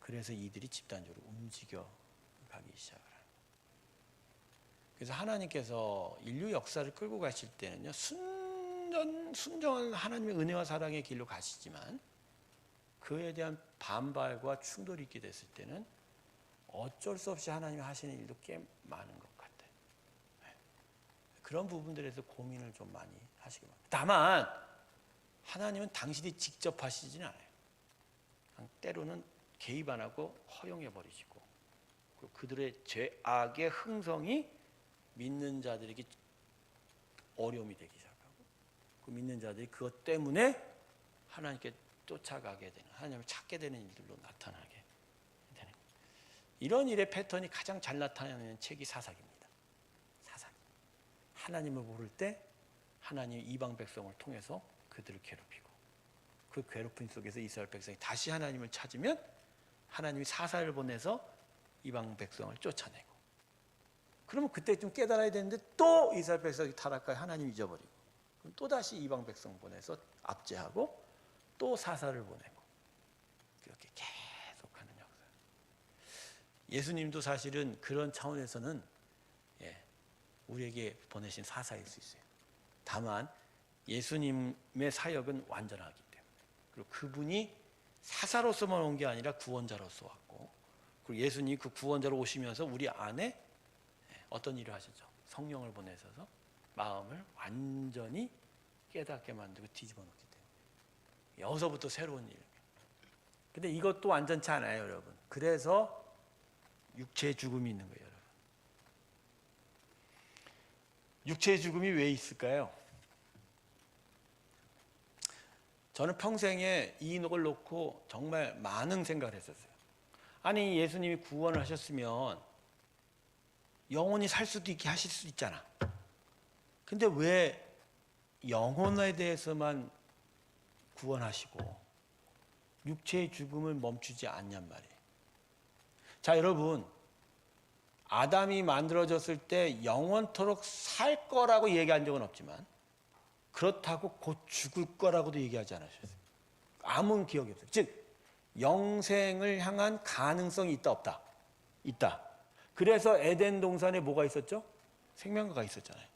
그래서 이들이 집단적으로 움직여 가기 시작을 하는 거예요. 그래서 하나님께서 인류 역사를 끌고 가실 때는요, 순전한 하나님의 은혜와 사랑의 길로 가시지만 그에 대한 반발과 충돌이 있게 됐을 때는 어쩔 수 없이 하나님이 하시는 일도 꽤 많은 것 같아요. 그런 부분들에서 고민을 좀 많이 하시기 바랍니다. 다만 하나님은 당신이 직접 하시지는 않아요. 때로는 개입 안 하고 허용해 버리시고, 그들의 죄악의 흥성이 믿는 자들에게 어려움이 되기 시작하고, 그 믿는 자들이 그것 때문에 하나님께 쫓아가게 되는, 하나님을 찾게 되는 일들로 나타나게 되는 거예요. 이런 일의 패턴이 가장 잘 나타나는 책이 사사기입니다. 사사기. 하나님을 모를 때 하나님이 이방 백성을 통해서 그들을 괴롭히고, 그 괴롭힘 속에서 이스라엘 백성이 다시 하나님을 찾으면 하나님이 사사를 보내서 이방 백성을 쫓아내고, 그러면 그때 좀 깨달아야 되는데 또 이스라엘 백성이 타락하여 하나님 잊어버리고, 그럼 또 다시 이방 백성 보내서 압제하고 또 사사를 보내고, 그렇게 계속하는 역사. 예수님도 사실은 그런 차원에서는 우리에게 보내신 사사일 수 있어요. 다만 예수님의 사역은 완전하기 때문에, 그리고 그분이 사사로서만 온 게 아니라 구원자로서 왔고, 그리고 예수님이 그 구원자로 오시면서 우리 안에 어떤 일을 하시죠? 성령을 보내셔서 마음을 완전히 깨닫게 만들고 뒤집어 놓기 때문에 여기서부터 새로운 일. 근데 이것도 완전치 않아요, 여러분. 그래서 육체의 죽음이 있는 거예요, 여러분. 육체의 죽음이 왜 있을까요? 저는 평생에 이 걸 놓고 정말 많은 생각을 했었어요. 아니, 예수님이 구원을 하셨으면 영혼이 살 수도 있게 하실 수 있잖아. 근데 왜 영혼에 대해서만 구원하시고 육체의 죽음을 멈추지 않냔 말이에요. 자, 여러분, 아담이 만들어졌을 때 영원토록 살 거라고 얘기한 적은 없지만 그렇다고 곧 죽을 거라고도 얘기하지 않으셨어요. 아무 기억이 없어요. 즉 영생을 향한 가능성이 있다, 없다? 있다. 그래서 에덴 동산에 뭐가 있었죠? 생명과가 있었잖아요.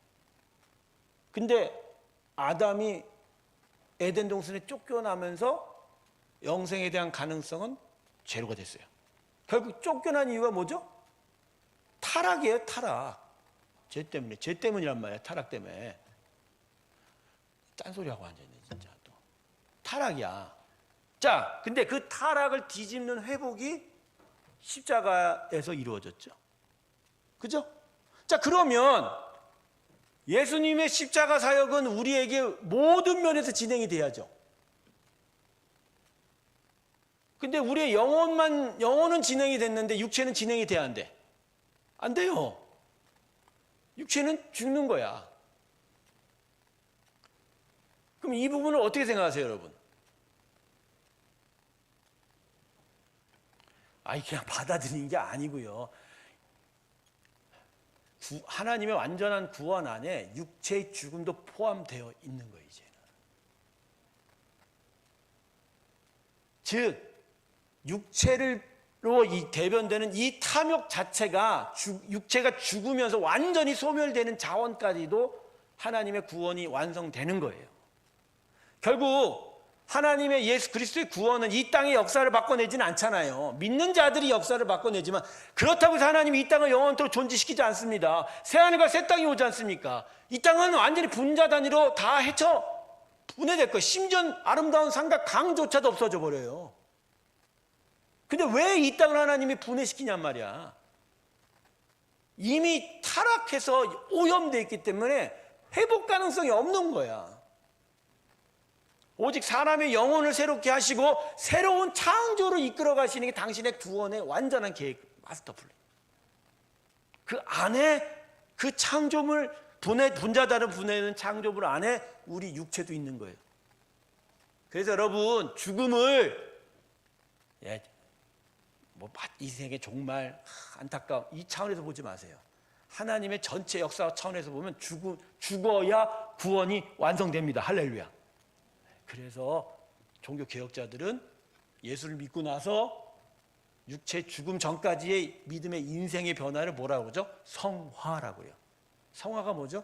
근데 아담이 에덴 동산에 쫓겨나면서 영생에 대한 가능성은 제로가 됐어요. 결국 쫓겨난 이유가 뭐죠? 타락이에요, 타락. 죄 때문에. 죄 때문이란 말이에요, 타락 때문에. 딴소리하고 앉아있네, 진짜 또. 타락이야. 자, 근데 그 타락을 뒤집는 회복이 십자가에서 이루어졌죠. 그죠? 자, 그러면 예수님의 십자가 사역은 우리에게 모든 면에서 진행이 돼야죠. 근데 우리의 영혼은 진행이 됐는데 육체는 진행이 돼야 안 돼? 안 돼요. 육체는 죽는 거야. 그럼 이 부분을 어떻게 생각하세요, 여러분? 아니, 그냥 받아들이는 게 아니고요. 하나님의 완전한 구원 안에 육체의 죽음도 포함되어 있는 거예요, 이제는. 즉, 육체로 이 대변되는 이 탐욕 자체가 육체가 죽으면서 완전히 소멸되는 자원까지도 하나님의 구원이 완성되는 거예요. 결국 하나님의 예수 그리스도의 구원은 이 땅의 역사를 바꿔내지는 않잖아요. 믿는 자들이 역사를 바꿔내지만 그렇다고 해서 하나님이 이 땅을 영원토록 존재시키지 않습니다. 새하늘과 새 땅이 오지 않습니까? 이 땅은 완전히 분자 단위로 다 헤쳐 분해될 거예요. 심지어 아름다운 산과 강조차도 없어져 버려요. 근데 왜 이 땅을 하나님이 분해시키냔 말이야. 이미 타락해서 오염되어 있기 때문에 회복 가능성이 없는 거야. 오직 사람의 영혼을 새롭게 하시고 새로운 창조를 이끌어 가시는 게 당신의 구원의 완전한 계획, 마스터 플랜. 그 안에 그 창조물, 분자다른 분해는 창조물 안에 우리 육체도 있는 거예요. 그래서 여러분, 죽음을 이 세계 정말 안타까운 이 차원에서 보지 마세요. 하나님의 전체 역사 차원에서 보면 죽어야 구원이 완성됩니다. 할렐루야. 그래서 종교 개혁자들은 예수를 믿고 나서 육체 죽음 전까지의 믿음의 인생의 변화를 뭐라고 그러죠? 성화라고 해요. 성화가 뭐죠?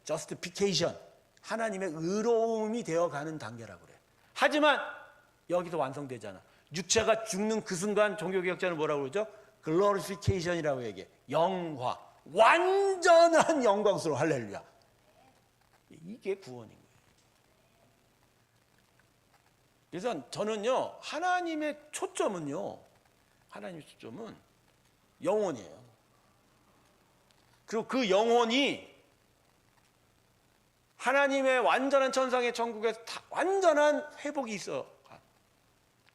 justification. 하나님의 의로움이 되어가는 단계라고 그래요. 하지만 여기서 완성되잖아. 육체가 죽는 그 순간 종교개혁자는 뭐라고 그러죠? glorification이라고 얘기해. 영화. 완전한 영광스러워. 할렐루야. 이게 구원인 거예요. 그래서 저는요, 하나님의 초점은 영혼이에요. 그리고 그 영혼이 하나님의 완전한 천상의 천국에서 완전한 회복이 있어.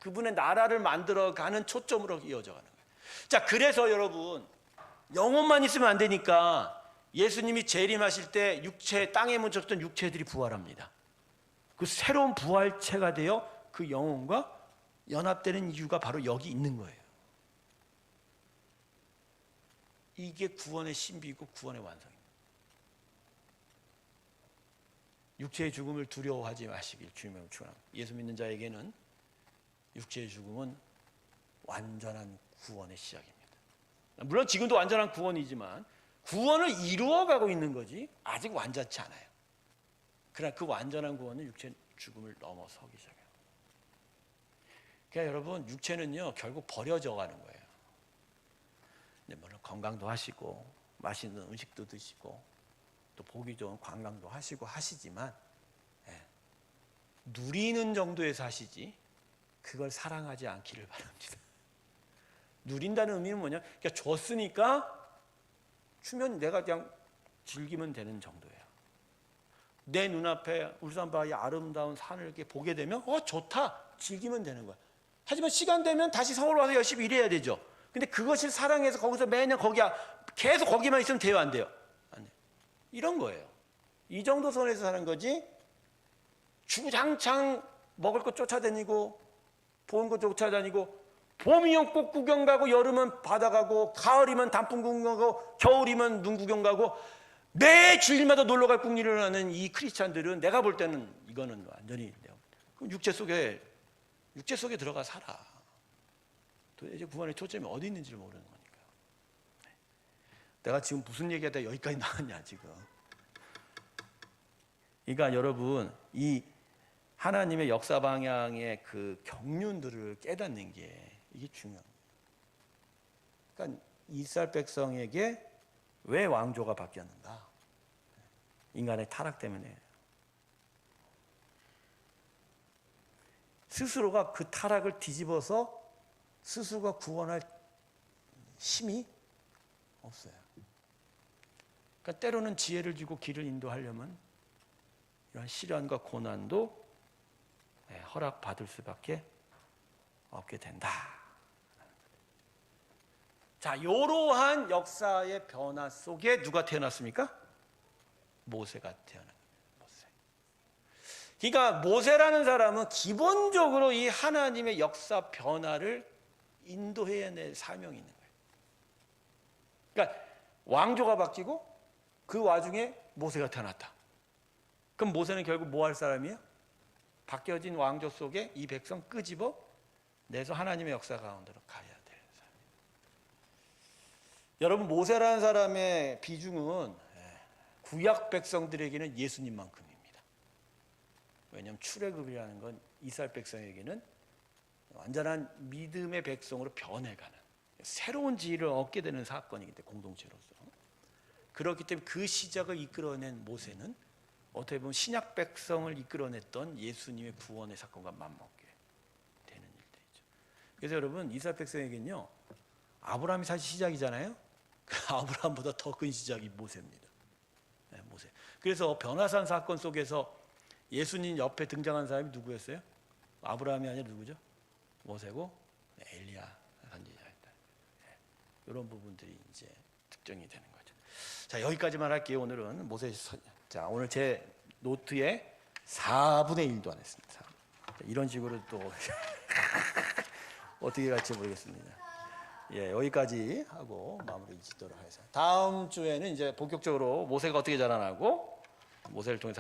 그분의 나라를 만들어가는 초점으로 이어져 가는 거예요. 자, 그래서 여러분, 영혼만 있으면 안 되니까 예수님이 재림하실 때 땅에 묻혔던 육체들이 부활합니다. 그 새로운 부활체가 되어 그 영혼과 연합되는 이유가 바로 여기 있는 거예요. 이게 구원의 신비이고 구원의 완성입니다. 육체의 죽음을 두려워하지 마시길 주님의 축원합니다. 예수 믿는 자에게는 육체의 죽음은 완전한 구원의 시작입니다. 물론 지금도 완전한 구원이지만 구원을 이루어가고 있는 거지 아직 완전치 않아요. 그러나 그 완전한 구원은 육체의 죽음을 넘어서기 시작해요. 그러니까 여러분, 육체는요 결국 버려져 가는 거예요. 물론 건강도 하시고 맛있는 음식도 드시고 또 보기 좋은 관광도 하시고 하시지만 누리는 정도에서 하시지 그걸 사랑하지 않기를 바랍니다. 누린다는 의미는 뭐냐? 그러니까 줬으니까 주면 내가 그냥 즐기면 되는 정도예요. 내 눈앞에 울산바위 아름다운 산을 이렇게 보게 되면 좋다 즐기면 되는 거야. 하지만 시간 되면 다시 서울 와서 열심히 일해야 되죠. 근데 그것을 사랑해서 거기서 매년 계속 거기만 있으면 돼요, 안 돼요? 안 돼요. 이런 거예요. 이 정도 선에서 사는 거지 주장창 먹을 거 쫓아다니고 보는 거 쫓아다니고 봄이면 꽃 구경 가고 여름은 바다 가고 가을이면 단풍 구경 가고 겨울이면 눈 구경 가고 매 주일마다 놀러 갈 궁리를 하는 이 크리스찬들은 내가 볼 때는 이거는 완전히 육체 속에 들어가 살아. 도대체 구원의 초점이 어디 있는지를 모르는 거니까. 내가 지금 무슨 얘기하다 여기까지 나왔냐 지금. 그러니까 여러분, 이 하나님의 역사 방향의 그 경륜들을 깨닫는 게 이게 중요합니다. 그러니까 이스라엘 백성에게 왜 왕조가 바뀌었는가? 인간의 타락 때문에. 스스로가 그 타락을 뒤집어서 스스로가 구원할 힘이 없어요. 그러니까 때로는 지혜를 주고 길을 인도하려면 이런 시련과 고난도 허락받을 수밖에 없게 된다. 자, 이러한 역사의 변화 속에 누가 태어났습니까? 모세가 태어난 거예요. 모세. 그러니까 모세라는 사람은 기본적으로 이 하나님의 역사 변화를 인도해낼 사명이 있는 거예요. 그러니까 왕조가 바뀌고 그 와중에 모세가 태어났다. 그럼 모세는 결국 뭐 할 사람이에요? 바뀌어진 왕조 속에 이 백성 끄집어 내서 하나님의 역사 가운데로 가야 되는 사람이에요. 여러분, 모세라는 사람의 비중은 구약 백성들에게는 예수님만큼입니다. 왜냐하면 출애굽이라는 건 이스라엘 백성에게는 완전한 믿음의 백성으로 변해가는 새로운 지위를 얻게 되는 사건이기 때문에, 공동체로서. 그렇기 때문에 그 시작을 이끌어낸 모세는 어떻게 보면 신약 백성을 이끌어냈던 예수님의 구원의 사건과 맞먹게 되는 일들이죠. 그래서 여러분, 이스라엘 백성에게는요, 아브라함이 사실 시작이잖아요. 그 아브라함보다 더 큰 시작이 모세입니다. 네, 모세. 그래서 변화산 사건 속에서 예수님 옆에 등장한 사람이 누구였어요? 아브라함이 아니라 누구죠? 모세고 엘리야 선지자였다. 네, 이런 부분들이 이제 특정이 되는 거죠. 자, 여기까지만 할게요. 오늘은 모세. 자, 오늘 제 노트에 4분의 1도 안 했습니다. 자, 이런 식으로 또 어떻게 갈지 모르겠습니다. 예, 여기까지 하고 마무리 짓도록 하겠습니다. 다음 주에는 이제 본격적으로 모세가 어떻게 자라나고 모세를 통해서